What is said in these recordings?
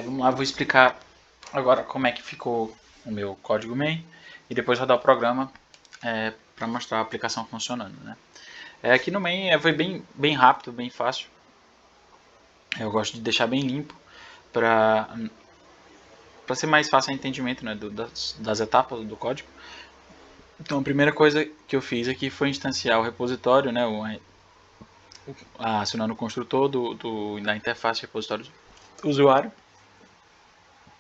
Vamos lá, vou explicar agora como é que ficou o meu código main e depois rodar o programa para mostrar a aplicação funcionando, né? Aqui no main foi bem rápido, bem fácil. Eu gosto de deixar bem limpo para ser mais fácil o entendimento, né, das etapas do código. Então a primeira coisa que eu fiz aqui foi instanciar o repositório, né, acionando o construtor da interface repositório do usuário.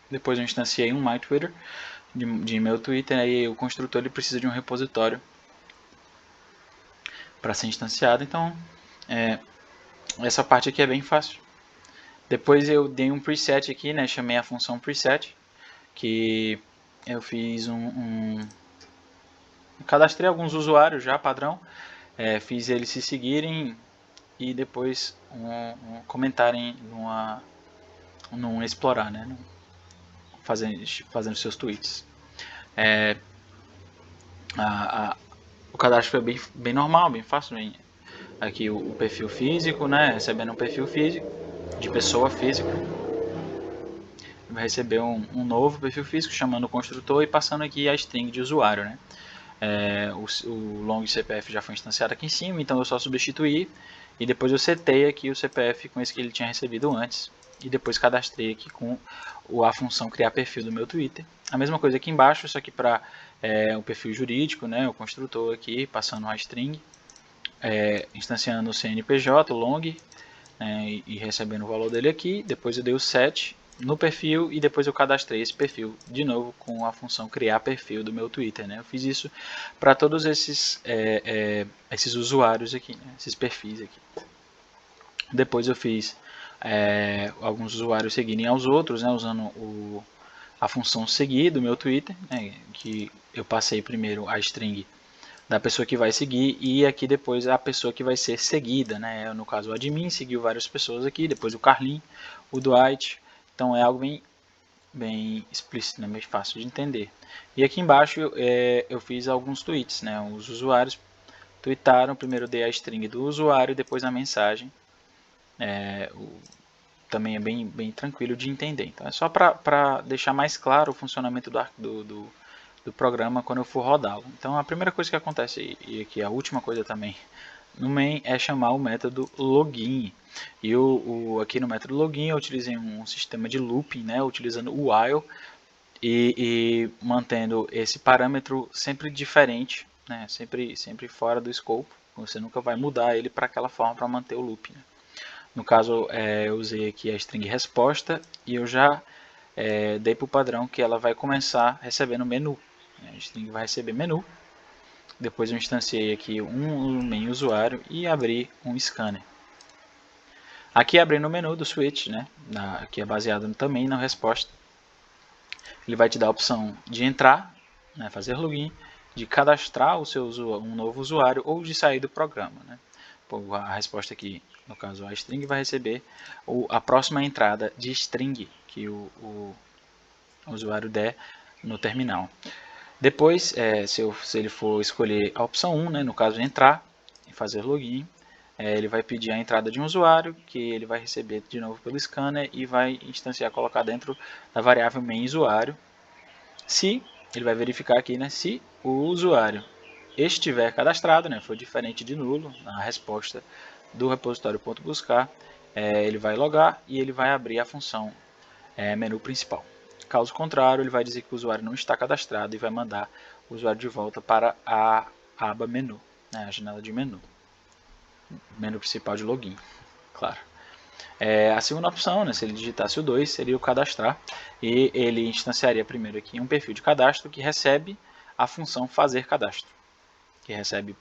Depois eu instanciei um MyTwitter de e-mail Twitter, aí o construtor ele precisa de um repositório para ser instanciado. Então essa parte aqui é bem fácil. Depois eu dei um preset aqui, né, chamei a função preset, que eu fiz cadastrei alguns usuários já padrão, fiz eles se seguirem e depois comentarem num explorar, né, fazendo seus tweets. O cadastro foi bem normal, bem fácil. Aqui o perfil físico, né, recebendo um perfil físico, de pessoa física. Vai receber um novo perfil físico, chamando o construtor e passando aqui a string de usuário, né. O long CPF já foi instanciado aqui em cima, então eu só substituí e depois eu setei aqui o CPF com esse que ele tinha recebido antes e depois cadastrei aqui com a função criar perfil do meu Twitter. A mesma coisa aqui embaixo, só que para o perfil jurídico, né, o construtor aqui passando uma string, instanciando o CNPJ, o long, e recebendo o valor dele aqui. Depois eu dei o set no perfil e depois eu cadastrei esse perfil de novo com a função criar perfil do meu Twitter, né? Eu fiz isso para todos esses usuários aqui, né? Esses perfis aqui. Depois eu fiz alguns usuários seguirem aos outros, né? Usando a função seguir do meu Twitter, né? Que eu passei primeiro a string da pessoa que vai seguir e aqui depois a pessoa que vai ser seguida, né? No caso o admin seguiu várias pessoas aqui, depois o Carlin, o Dwight, então é algo bem explícito, né? Bem fácil de entender. E aqui embaixo eu fiz alguns tweets, né? Os usuários tweetaram, primeiro dei a string do usuário, depois a mensagem. Também é bem tranquilo de entender. Então é só para deixar mais claro o funcionamento do programa quando eu for rodá-lo. Então a primeira coisa que acontece, e aqui a última coisa também, no main é chamar o método login. E aqui no método login eu utilizei um sistema de looping, né, utilizando o while e mantendo esse parâmetro sempre diferente, né, sempre fora do escopo. Você nunca vai mudar ele para aquela forma para manter o loop. Né. No caso, eu usei aqui a string resposta e eu já dei para o padrão que ela vai começar recebendo menu. A string vai receber menu. Depois eu instanciei aqui um main usuário e abri um scanner. Aqui abrindo o menu do switch, né, que é baseado também na resposta. Ele vai te dar a opção de entrar, né, fazer login, de cadastrar um novo usuário ou de sair do programa. Né. A resposta aqui, no caso a string, vai receber a próxima entrada de string que o usuário der no terminal. Depois, se ele for escolher a opção 1, né, no caso entrar e fazer login, ele vai pedir a entrada de um usuário, que ele vai receber de novo pelo scanner e vai instanciar, colocar dentro da variável main usuário. Se ele vai verificar aqui, né, se o usuário estiver cadastrado, né, for diferente de nulo, na resposta do repositório.buscar, ele vai logar e ele vai abrir a função menu principal. Caso contrário, ele vai dizer que o usuário não está cadastrado e vai mandar o usuário de volta para a aba menu, né, a janela de menu principal de login, claro. A segunda opção, né, se ele digitasse o 2, seria o cadastrar, e ele instanciaria primeiro aqui um perfil de cadastro que recebe a função fazer cadastro, que recebe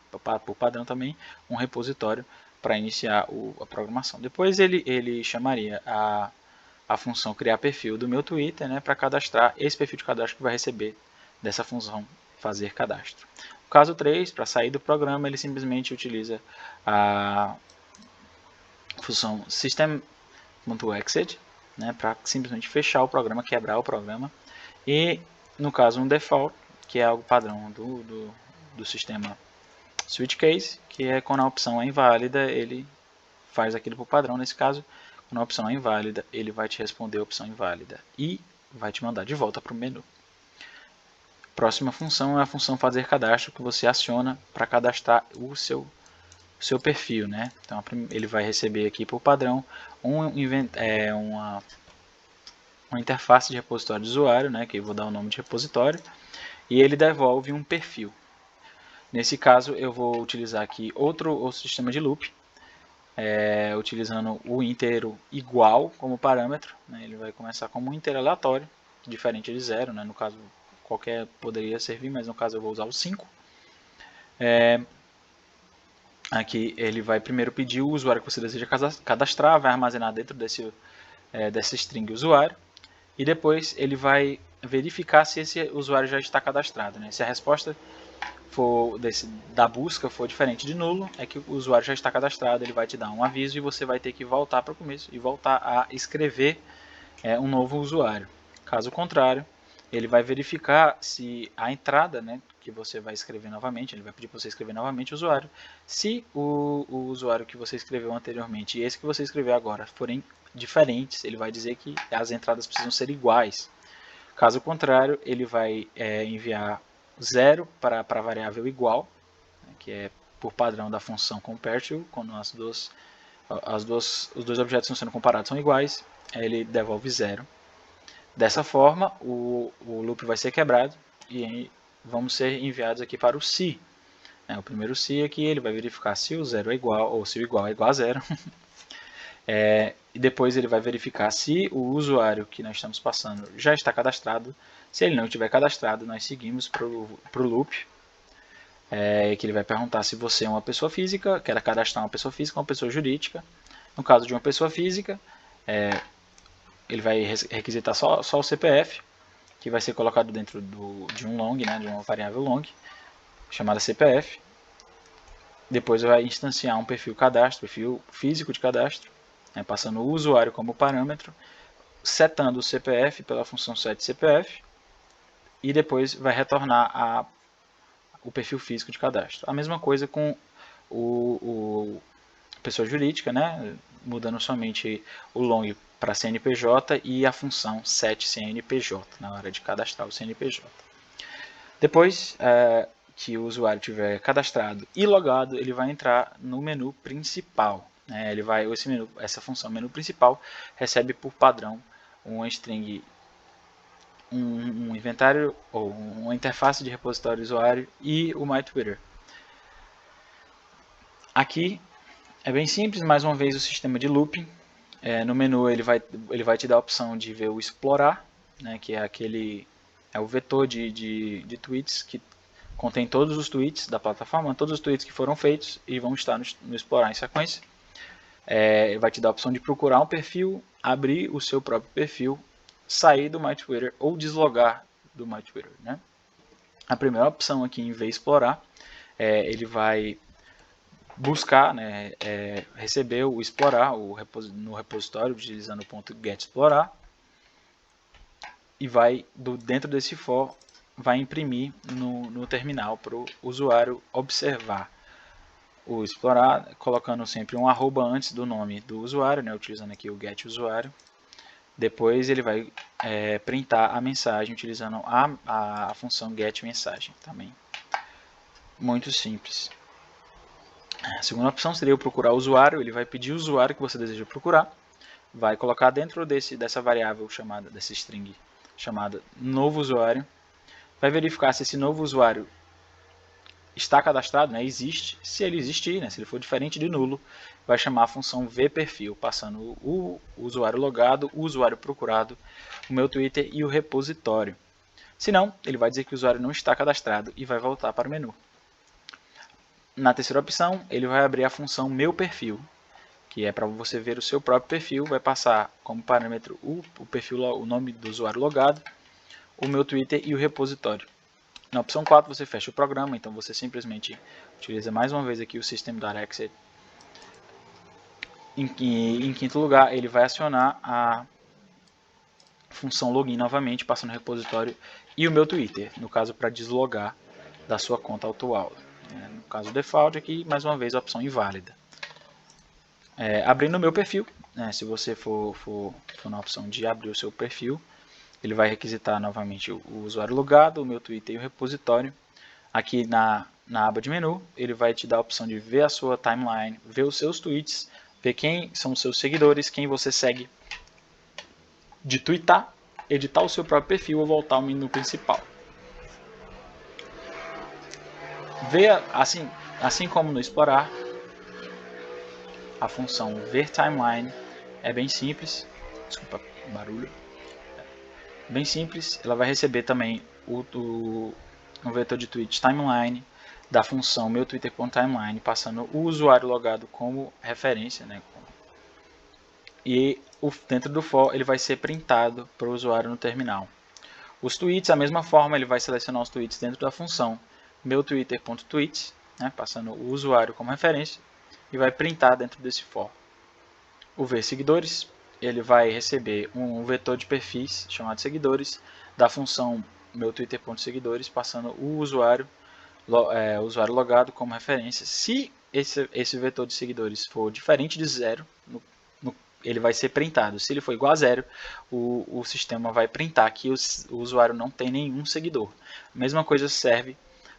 por padrão também um repositório para iniciar a programação. Depois ele chamaria a função criar perfil do meu Twitter, né, para cadastrar esse perfil de cadastro que vai receber dessa função fazer cadastro. No caso 3, para sair do programa, ele simplesmente utiliza a função system.exit, né, para simplesmente fechar o programa, quebrar o programa. E no caso um default, que é algo padrão do sistema switch case, que é quando a opção é inválida, ele faz aquilo por padrão, nesse caso, Quando a opção é inválida, ele vai te responder a opção inválida e vai te mandar de volta para o menu. Próxima função é a função fazer cadastro, que você aciona para cadastrar o seu perfil, né? Então ele vai receber aqui por padrão uma interface de repositório de usuário, né? Que eu vou dar o nome de repositório, e ele devolve um perfil. Nesse caso eu vou utilizar aqui outro sistema de loop, utilizando o inteiro igual como parâmetro, né? Ele vai começar como um inteiro aleatório, diferente de 0, né? No caso qualquer poderia servir, mas no caso eu vou usar o 5. Aqui ele vai primeiro pedir o usuário que você deseja cadastrar, vai armazenar dentro dessa string usuário, e depois ele vai verificar se esse usuário já está cadastrado, né? Se a resposta da busca for diferente de nulo, é que o usuário já está cadastrado, ele vai te dar um aviso e você vai ter que voltar para o começo e voltar a escrever um novo usuário. Caso contrário, ele vai verificar se a entrada, né, que você vai escrever novamente, ele vai pedir para você escrever novamente o usuário. Se o usuário que você escreveu anteriormente e esse que você escreveu agora forem diferentes, ele vai dizer que as entradas precisam ser iguais. Caso contrário, ele vai enviar 0 para a variável igual, né, que é por padrão da função compare-to, quando os dois objetos estão sendo comparados são iguais, ele devolve 0. Dessa forma, o loop vai ser quebrado e vamos ser enviados aqui para o se. O primeiro se aqui ele vai verificar se o 0 é igual, ou se o igual é igual a 0. E depois ele vai verificar se o usuário que nós estamos passando já está cadastrado. Se ele não estiver cadastrado, nós seguimos para o loop, que ele vai perguntar se você é uma pessoa física, quer cadastrar uma pessoa física ou uma pessoa jurídica. No caso de uma pessoa física, ele vai requisitar só o CPF, que vai ser colocado dentro de um long, né, de uma variável long, chamada CPF. Depois vai instanciar um perfil cadastro, perfil físico de cadastro, né, passando o usuário como parâmetro, setando o CPF pela função setCPF, e depois vai retornar o perfil físico de cadastro. A mesma coisa com o pessoa jurídica, né, mudando somente o long para CNPJ e a função setCNPJ na hora de cadastrar o CNPJ. Depois que o usuário tiver cadastrado e logado, ele vai entrar no menu principal. Né? Essa função menu principal recebe por padrão uma string, um inventário ou uma interface de repositório usuário e o MyTwitter. Aqui é bem simples, mais uma vez o sistema de looping. No menu ele vai te dar a opção de ver o explorar, né, que é o vetor de tweets que contém todos os tweets da plataforma, todos os tweets que foram feitos e vão estar no explorar em sequência. Ele vai te dar a opção de procurar um perfil, abrir o seu próprio perfil, sair do MyTwitter ou deslogar do MyTwitter. Né? A primeira opção aqui, em ver explorar, ele vai buscar, né, receber o explorar no repositório utilizando o .getExplorar e vai, dentro desse for, vai imprimir no terminal para o usuário observar o explorar, colocando sempre um arroba antes do nome do usuário, né, utilizando aqui o getUsuário. Depois ele vai printar a mensagem utilizando a função getMensagem também. Muito simples. A segunda opção seria o procurar usuário. Ele vai pedir o usuário que você deseja procurar, vai colocar dentro dessa variável dessa string chamada novo usuário, vai verificar se esse novo usuário está cadastrado, né, existe. Se ele existir, né, se ele for diferente de nulo, vai chamar a função vPerfil, passando o usuário logado, o usuário procurado, o meu Twitter e o repositório. Se não, ele vai dizer que o usuário não está cadastrado e vai voltar para o menu. Na terceira opção, ele vai abrir a função meu perfil, que é para você ver o seu próprio perfil, vai passar como parâmetro o perfil, o nome do usuário logado, o meu Twitter e o repositório. Na opção 4 você fecha o programa, então você simplesmente utiliza mais uma vez aqui o system.exit. Em quinto lugar, ele vai acionar a função login novamente, passando o repositório e o meu Twitter, no caso para deslogar da sua conta atual. No caso default aqui, mais uma vez a opção inválida. Abrindo o meu perfil, né, se você for na opção de abrir o seu perfil, ele vai requisitar novamente o usuário logado, o meu Twitter e o repositório. Aqui na aba de menu, ele vai te dar a opção de ver a sua timeline, ver os seus tweets, ver quem são os seus seguidores, quem você segue, de twittar, editar o seu próprio perfil ou voltar ao menu principal. Ver, assim como no Explorar, a função ver timeline é bem simples. Desculpa o barulho. Bem simples, ela vai receber também um vetor de tweet timeline da função meu Twitter.timeline, passando o usuário logado como referência, né? E dentro do for ele vai ser printado para o usuário no terminal. Os tweets, da mesma forma, ele vai selecionar os tweets dentro da função meu Twitter.tweets, né? Passando o usuário como referência, e vai printar dentro desse for. O ver seguidores, ele vai receber um vetor de perfis chamado seguidores da função meu Twitter.seguidores, passando o usuário logado como referência. Se esse vetor de seguidores for diferente de 0, ele vai ser printado. Se ele for igual a 0, o sistema vai printar que o usuário não tem nenhum seguidor. A mesma coisa serve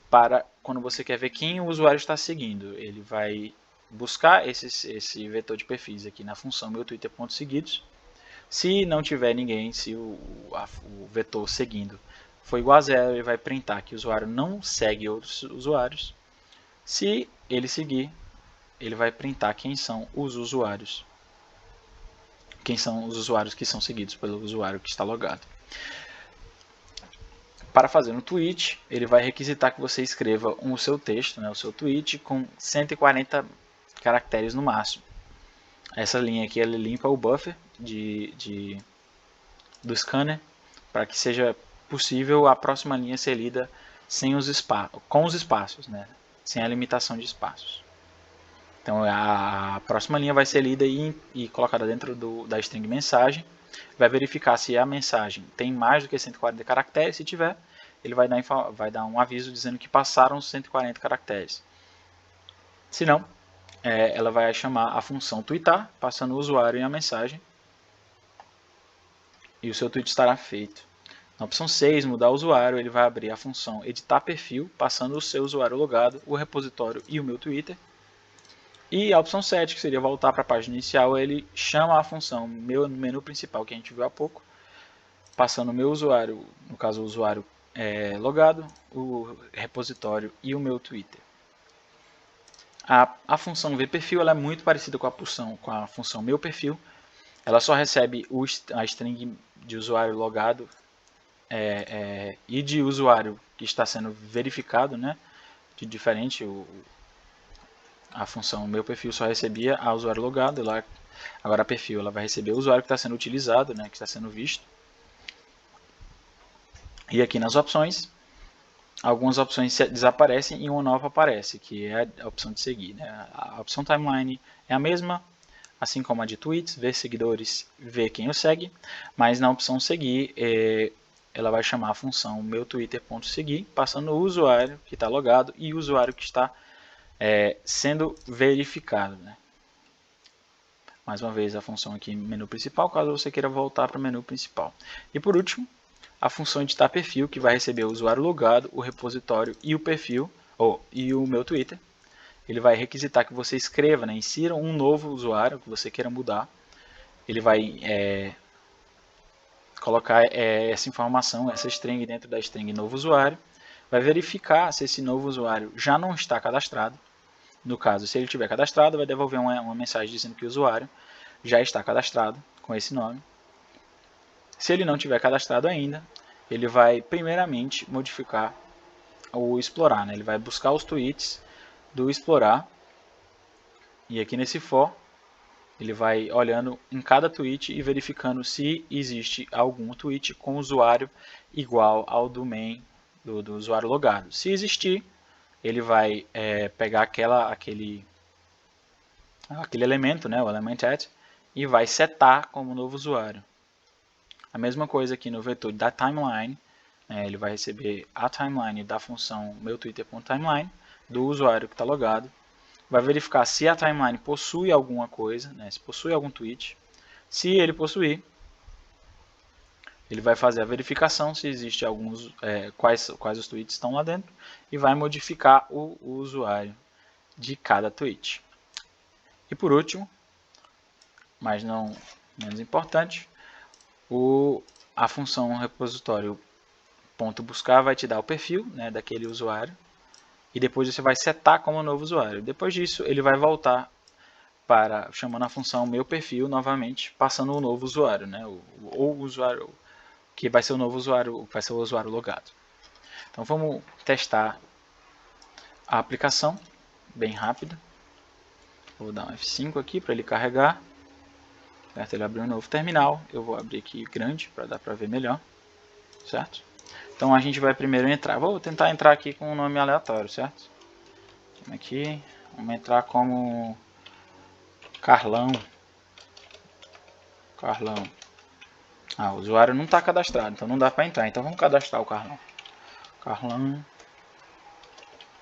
para quando você quer ver quem o usuário está seguindo. Ele vai buscar esse vetor de perfis aqui na função meu Twitter.seguidos. Se não tiver ninguém, se o vetor seguindo for igual a 0, ele vai printar que o usuário não segue outros usuários. Se ele seguir, ele vai printar quem são os usuários. Quem são os usuários que são seguidos pelo usuário que está logado. Para fazer um tweet, ele vai requisitar que você escreva o seu texto, né, o seu tweet, com 140 caracteres no máximo. Essa linha aqui ela limpa o buffer do scanner para que seja possível a próxima linha ser lida com os espaços, né, sem a limitação de espaços. Então a próxima linha vai ser lida e colocada dentro da string mensagem. Vai verificar se a mensagem tem mais do que 140 caracteres. Se tiver, ele vai dar um aviso dizendo que passaram os 140 caracteres. Se não, ela vai chamar a função twittar, passando o usuário e a mensagem. E o seu tweet estará feito. Na opção 6, mudar o usuário, ele vai abrir a função editar perfil, passando o seu usuário logado, o repositório e o meu Twitter. E a opção 7, que seria voltar para a página inicial, ele chama a função meu menu principal que a gente viu há pouco, passando o meu usuário, no caso o usuário logado, o repositório e o meu Twitter. A função vPerfil ela é muito parecida com a função meu perfil. Ela só recebe a string de usuário logado e de usuário que está sendo verificado, né? De diferente, a função meu perfil só recebia a usuário logado, agora a perfil ela vai receber o usuário que está sendo utilizado, né, que está sendo visto. E aqui nas opções, algumas opções desaparecem e uma nova aparece, que é a opção de seguir, né? A opção timeline é a mesma, assim como a de tweets, ver seguidores, ver quem o segue, mas na opção seguir, ela vai chamar a função meu Twitter.seguir, passando o usuário que está logado e o usuário que está sendo verificado, né? Mais uma vez a função aqui menu principal, caso você queira voltar para o menu principal. E por último, a função editar perfil, que vai receber o usuário logado, o repositório e o perfil, e o meu Twitter. Ele vai requisitar que você escreva, né, insira um novo usuário que você queira mudar. Ele vai colocar essa informação, essa string dentro da string novo usuário. Vai verificar se esse novo usuário já não está cadastrado. No caso, se ele tiver cadastrado, vai devolver uma mensagem dizendo que o usuário já está cadastrado com esse nome. Se ele não tiver cadastrado ainda, ele vai primeiramente modificar o explorar, né? Ele vai buscar os tweets do explorar e aqui nesse for ele vai olhando em cada tweet e verificando se existe algum tweet com usuário igual ao do main do usuário logado. Se existir, ele vai pegar aquele elemento, né, o element at, e vai setar como novo usuário. A mesma coisa aqui no vetor da timeline, ele vai receber a timeline da função meu Twitter.timeline do usuário que está logado. Vai verificar se a timeline possui alguma coisa, né, se possui algum tweet. Se ele possuir, ele vai fazer a verificação se existe quais os tweets estão lá dentro e vai modificar o usuário de cada tweet. E por último, mas não menos importante, a função repositório .buscar vai te dar o perfil, né, daquele usuário e depois você vai setar como novo usuário. Depois disso, ele vai voltar chamando a função meu perfil novamente, passando o novo usuário, né, o usuário que vai ser o novo usuário, vai ser o usuário logado. Então vamos testar a aplicação bem rápido. Vou dar um F5 aqui para ele carregar. Certo? Ele abriu um novo terminal. Eu vou abrir aqui grande para dar para ver melhor. Certo? Então a gente vai primeiro entrar. Vou tentar entrar aqui com um nome aleatório, certo? Aqui, vamos entrar como Carlão. Carlão. O usuário não está cadastrado, então não dá para entrar. Então vamos cadastrar o Carlão.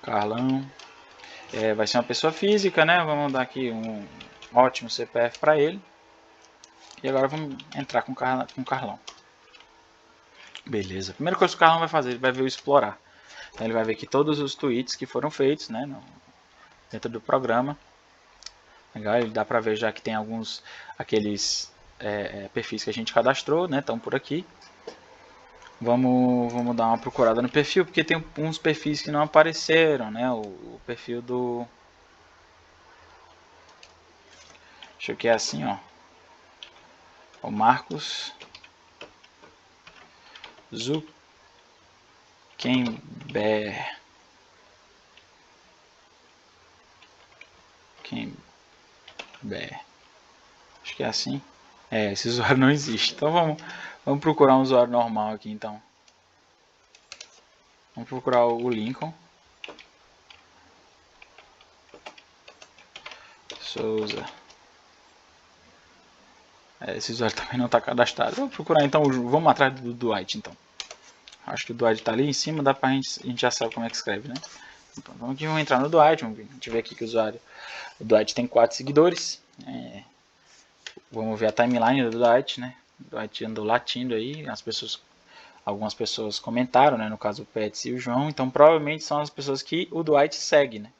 Carlão. Vai ser uma pessoa física, né? Vamos dar aqui um ótimo CPF para ele. E agora vamos entrar com o Carlão. Beleza. A primeira coisa que o Carlão vai fazer, ele vai ver o explorar. Então ele vai ver aqui todos os tweets que foram feitos, né, dentro do programa. Legal, ele dá para ver já que tem aqueles perfis que a gente cadastrou, né, estão por aqui. Vamos dar uma procurada no perfil, porque tem uns perfis que não apareceram, né, o perfil do... Acho que é assim, ó. O Marcos Zuckerberg. Acho que é assim. Esse usuário não existe. Então vamos procurar um usuário normal aqui então. Vamos procurar o Lincoln Souza. Esse usuário também não está cadastrado. Vou procurar então, vamos atrás do Dwight então. Acho que o Dwight está ali em cima, dá pra a gente já sabe como é que escreve, né? Então, vamos entrar no Dwight, vamos ver aqui que o Dwight tem 4 seguidores. Vamos ver a timeline do Dwight, né? O Dwight andou latindo aí, algumas pessoas comentaram, né? No caso o Pets e o João, então provavelmente são as pessoas que o Dwight segue, né?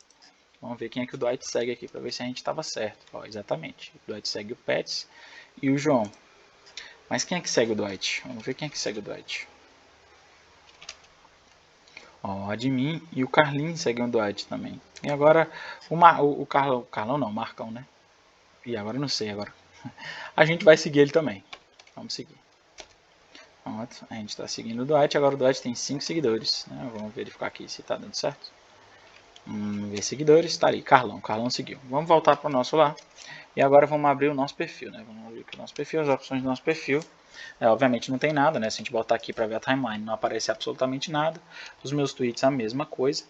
Vamos ver quem é que o Dwight segue aqui para ver se a gente estava certo. Exatamente, o Dwight segue o Pets e o João. Mas quem é que segue o Dwight? Vamos ver quem é que segue o Dwight. O admin e o Carlinho seguem o Dwight também. E agora o Carlão não, o Marcão, né? E agora eu não sei agora. A gente vai seguir ele também. Vamos seguir. Pronto, a gente está seguindo o Dwight. Agora o Dwight tem 5 seguidores. Né? Vamos verificar aqui se está dando certo. Ver seguidores, está ali, Carlão. Carlão seguiu. Vamos voltar para o nosso lá. E agora vamos abrir o nosso perfil. Né? Vamos abrir aqui o nosso perfil, as opções do nosso perfil. Obviamente não tem nada, né? Se a gente botar aqui para ver a timeline, não aparece absolutamente nada. Os meus tweets a mesma coisa.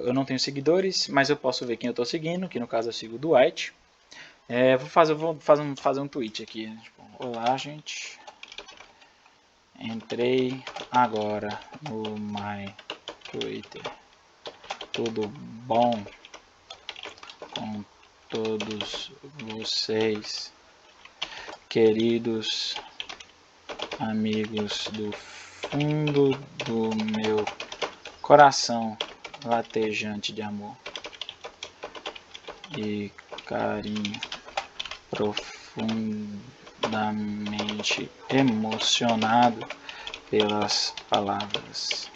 Eu não tenho seguidores, mas eu posso ver quem eu estou seguindo, que no caso eu sigo o Dwight. Vou fazer um tweet aqui. Tipo, olá, gente. Entrei agora no My Twitter. Tudo bom com todos vocês, queridos amigos do fundo do meu coração latejante de amor e carinho, profundamente emocionado pelas palavras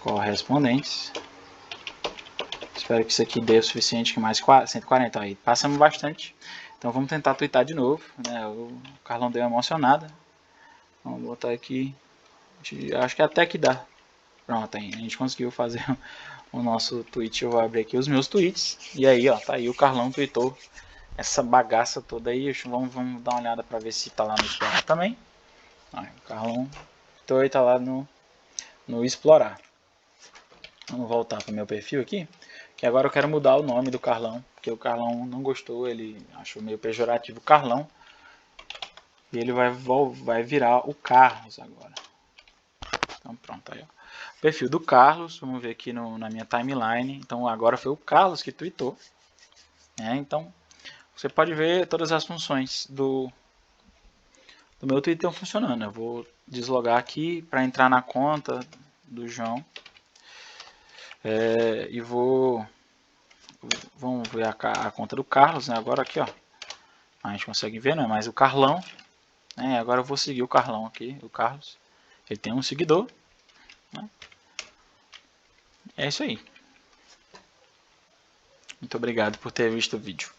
correspondentes. Espero que isso aqui dê o suficiente, que mais 140, aí passamos bastante. Então vamos tentar twittar de novo, né? O Carlão deu uma emocionada. Vamos botar aqui, acho que até que dá. Pronto, aí a gente conseguiu fazer o nosso tweet. Eu vou abrir aqui os meus tweets. E aí, ó, tá aí o Carlão tweetou essa bagaça toda aí. Vamos dar uma olhada para ver se tá lá no Explorar também. Aí, o Carlão tweetou e tá lá no Explorar. Vamos voltar para o meu perfil aqui, que agora eu quero mudar o nome do Carlão, porque o Carlão não gostou, ele achou meio pejorativo Carlão. E ele vai virar o Carlos agora. Então pronto, aí ó. Perfil do Carlos, vamos ver aqui na minha timeline. Então agora foi o Carlos que tweetou. Então você pode ver todas as funções do meu Twitter funcionando. Eu vou deslogar aqui para entrar na conta do João. E vamos ver a conta do Carlos, né? Agora aqui, ó. A gente consegue ver, não é mais o Carlão. Né? Agora eu vou seguir o Carlão aqui, o Carlos. Ele tem um seguidor. Né? É isso aí. Muito obrigado por ter visto o vídeo.